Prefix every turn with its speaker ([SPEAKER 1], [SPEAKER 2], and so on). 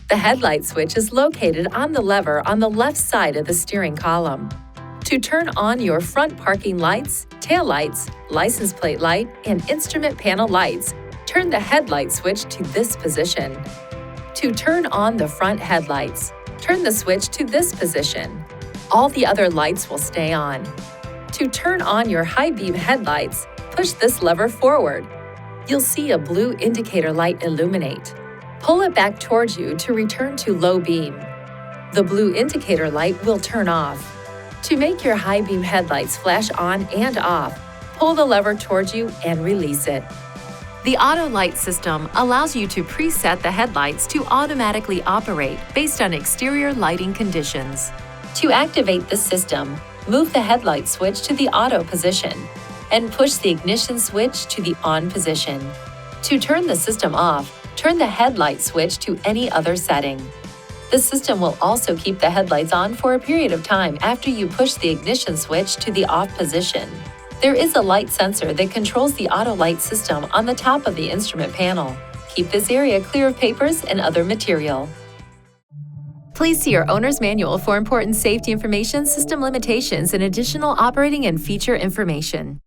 [SPEAKER 1] The headlight switch is located on the lever on the left side of the steering column. To turn on your front parking lights, tail lights, license plate light, and instrument panel lights, turn the headlight switch to this position. To turn on the front headlights, turn the switch to this position. All the other lights will stay on. To turn on your high beam headlights, push this lever forward. You'll see a blue indicator light illuminate. Pull it back towards you to return to low beam. The blue indicator light will turn off. To make your high beam headlights flash on and off, pull the lever towards you and release it. The auto light system allows you to preset the headlights to automatically operate based on exterior lighting conditions. To activate the system, move the headlight switch to the auto position and push the ignition switch to the on position. To turn the system off, turn the headlight switch to any other setting. The system will also keep the headlights on for a period of time after you push the ignition switch to the off position. There is a light sensor that controls the auto light system on the top of the instrument panel. Keep this area clear of papers and other material. Please see your owner's manual for important safety information, system limitations, and additional operating and feature information.